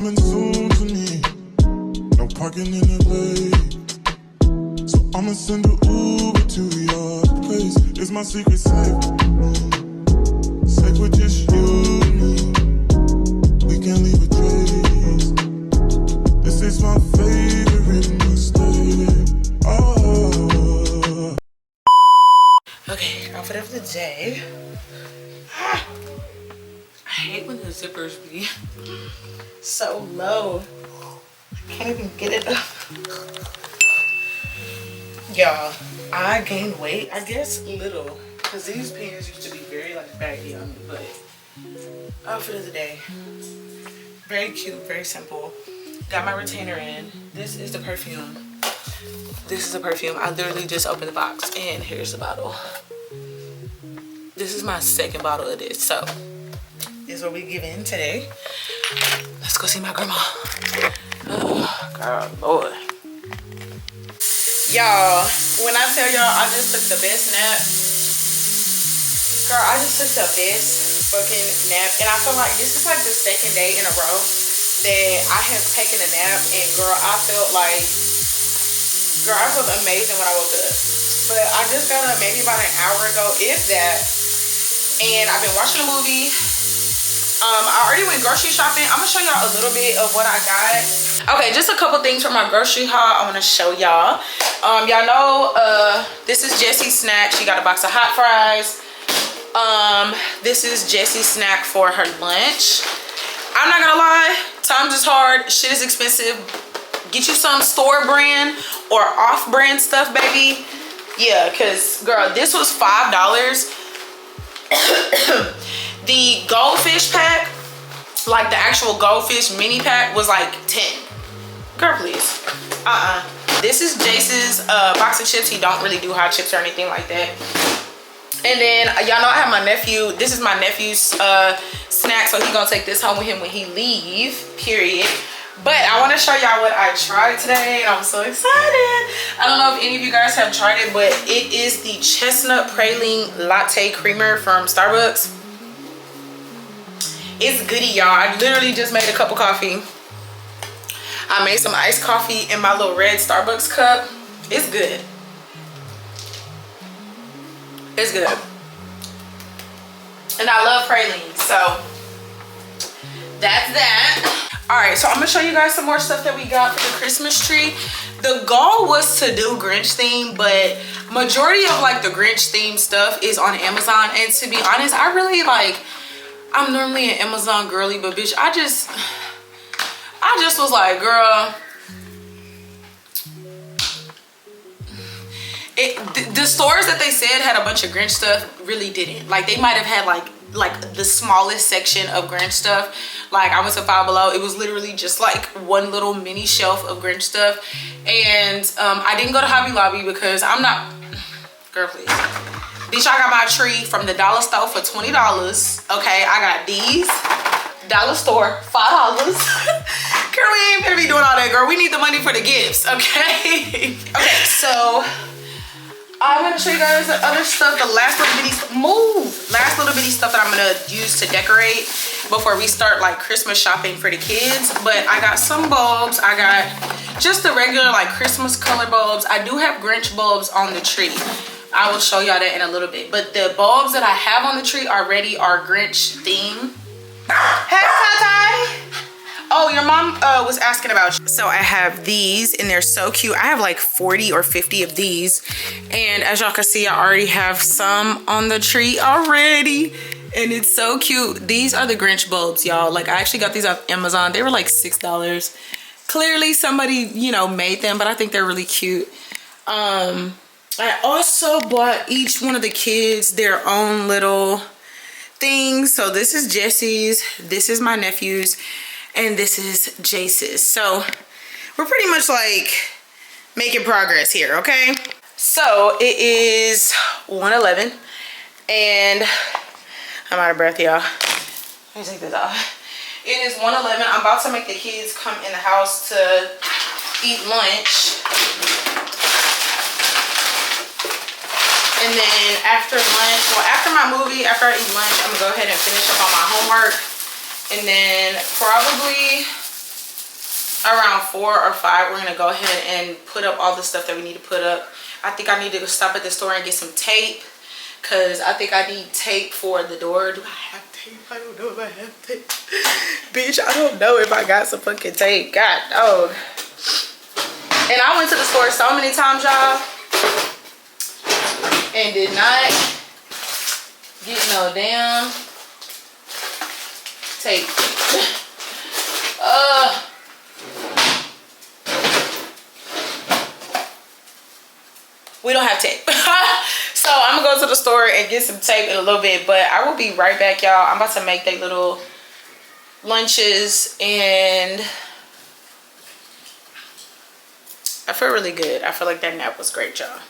Coming soon to me. No parking in LA. So I'ma send an Uber to your place. It's my secret safe. Safe with just you and me. We can't leave a trace. This is my favorite mistake. Oh. Okay, outfit of the day. I hate when the zippers be so low. I can't even get it up. Y'all, I gained weight, I guess little, because these pants used to be very like baggy on me, but outfit of the day. Very cute, very simple. Got my retainer in. This is the perfume. This is a perfume. I literally just opened the box and here's the bottle. This is my second bottle of this, so this is what we give in today. Let's go see my grandma. Oh, God, Lord. Y'all, when I tell y'all I just took the best nap, girl, I just took the best fucking nap, and I feel like this is like the second day in a row that I have taken a nap, and girl, I felt amazing when I woke up. But I just got up maybe about an hour ago, if that, and I've been watching a movie. I already went grocery shopping. I'm gonna show y'all a little bit of what I got. Okay, just a couple things from my grocery haul I want to show y'all. Y'all know this is Jessie's snack. She got a box of hot fries. This is Jessie's snack for her lunch. I'm not gonna lie, times is hard, shit is expensive. Get you some store brand or off brand stuff, baby. Yeah, because girl, this was $5. The goldfish pack, like the actual goldfish mini pack, was like 10. Girl, please. This is Jace's box of chips. He don't really do hot chips or anything like that. And then y'all know I have my nephew. This is my nephew's snack, so he gonna take this home with him when he leave, period. But I want to show y'all what I tried today. I'm so excited. I don't know if any of you guys have tried it, but it is the chestnut praline latte creamer from Starbucks. It's goody, y'all. I literally just made a cup of coffee. I made some iced coffee in my little red Starbucks cup. It's good. It's good. And I love pralines, so that's that. All right, so I'm gonna show you guys some more stuff that we got for the Christmas tree. The goal was to do Grinch theme, but majority of like the Grinch theme stuff is on Amazon. And to be honest, I really like, I'm normally an Amazon girly, but bitch, I just was like, girl, the stores that they said had a bunch of Grinch stuff really didn't. Like, they might have had like the smallest section of Grinch stuff. Like, I went to Five Below, it was literally just like one little mini shelf of Grinch stuff. And I didn't go to Hobby Lobby because I'm not, girl, please. Bitch, I got my tree from the dollar store for $20. Okay, I got these, dollar store, $5. Girl, we ain't gonna be doing all that, girl. We need the money for the gifts, okay? Okay, so I'm gonna show you guys the other stuff, the last little bitty stuff that I'm gonna use to decorate before we start like Christmas shopping for the kids. But I got some bulbs. I got just the regular like Christmas color bulbs. I do have Grinch bulbs on the tree. I will show y'all that in a little bit. But the bulbs that I have on the tree already are Grinch theme. Hey, Tati! Oh, your mom was asking about you. So I have these and they're so cute. I have like 40 or 50 of these. And as y'all can see, I already have some on the tree already. And it's so cute. These are the Grinch bulbs, y'all. Like, I actually got these off Amazon. They were like $6. Clearly somebody, you know, made them, but I think they're really cute. I also bought each one of the kids their own little things. So this is Jessie's, this is my nephew's, and this is Jace's. So we're pretty much like making progress here, okay? So it is 1:11 and I'm out of breath, y'all. Let me take this off. It is 1:11. I'm about to make the kids come in the house to eat lunch. And then after lunch, well, after my movie, after I eat lunch, I'm gonna go ahead and finish up on my homework. And then probably 4 or 5, we're gonna go ahead and put up all the stuff that we need to put up. I think I need to stop at the store and get some tape, because I think I need tape for the door. Do I have tape? I don't know if I have tape. Bitch, I don't know if I got some fucking tape. God, oh. And I went to the store so many times, y'all, and did not get no damn tape. We don't have tape. So I'm gonna go to the store and get some tape in a little bit, but I will be right back, y'all. I'm about to make their little lunches and I feel really good. I feel like that nap was great, y'all.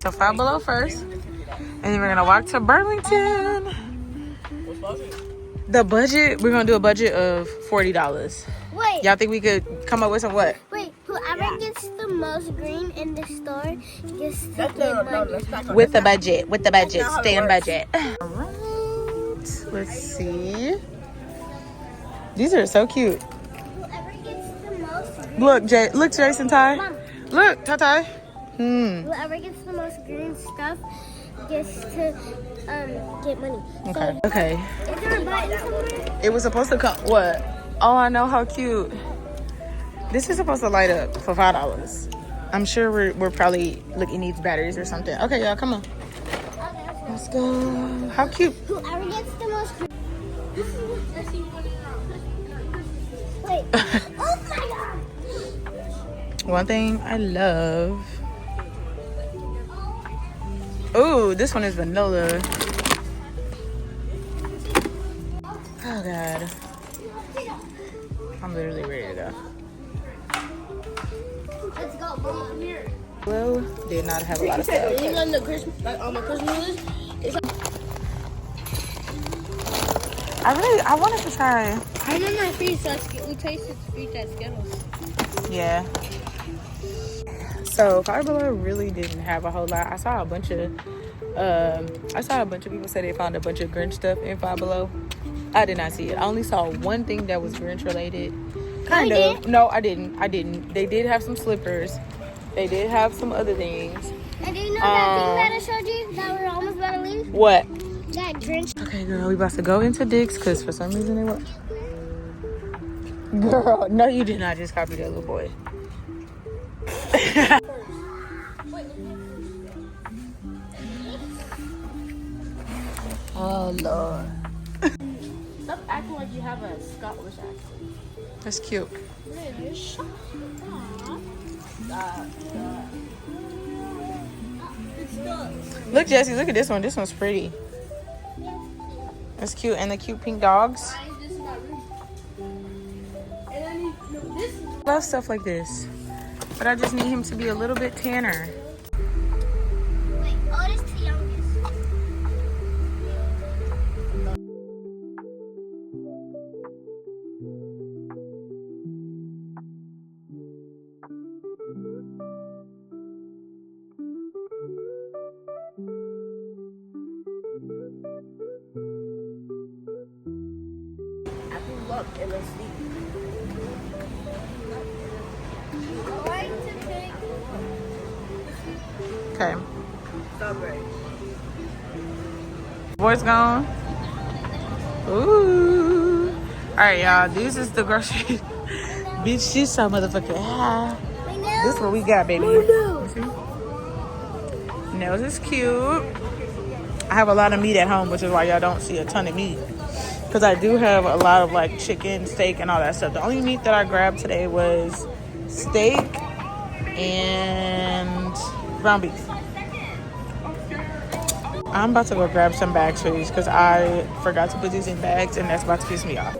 So Five Below first, and then we're gonna walk to Burlington. The budget, we're gonna do a budget of $40. Wait. Y'all think we could come up with some what? Wait, whoever gets the most green in the store gets to get money. With the budget, stay on budget. Alright, let's see. These are so cute. Whoever gets the most green. Look, Jason Ty. Mom. Look, Ty. Whoever gets the most green stuff gets to get money. Okay. Okay. Is there a button somewhere? It was supposed to come. What? Oh, I know, how cute. This is supposed to light up for $5. I'm sure we're probably it needs batteries or something. Okay, y'all, come on. Okay. Let's go. How cute. Whoever gets the most green. Wait. Oh my god. One thing I love. Ooh, this one is vanilla. Oh god. I'm literally ready to go. Let's go, Mom. Here. Well, did not have a lot of stuff. You on the Christmas, on my Christmas list? I wanted to try. I'm on my feet, so we tasted sweet at Skittles. Yeah. So Five Below really didn't have a whole lot. I saw a bunch of people say they found a bunch of Grinch stuff in Five Below. I did not see it. I only saw one thing that was Grinch related. Kind of. No, I didn't. They did have some slippers. They did have some other things. And do you know that thing that I showed you that we're almost about to leave? What? That Grinch. Okay, girl, we about to go into Dick's because for some reason they were. Girl, no, you did not just copy that little boy. Oh Lord. Stop acting like you have a Scottish accent. That's cute. Look, Jessie, look at this one. This one's pretty. It's cute. And the cute pink dogs. I love stuff like this. But I just need him to be a little bit tanner. Wait, oldest to youngest. I grew up in a sleep. I like to take Okay. Strawberry. Boys gone. Ooh. Alright, y'all. This is the grocery. Bitch, she's so motherfucking high. This is what we got, baby. You see? Nails is cute. I have a lot of meat at home, which is why y'all don't see a ton of meat. Because I do have a lot of like chicken, steak, and all that stuff. The only meat that I grabbed today was steak and ground beef. I'm about to go grab some bags for these because I forgot to put these in bags and that's about to piss me off.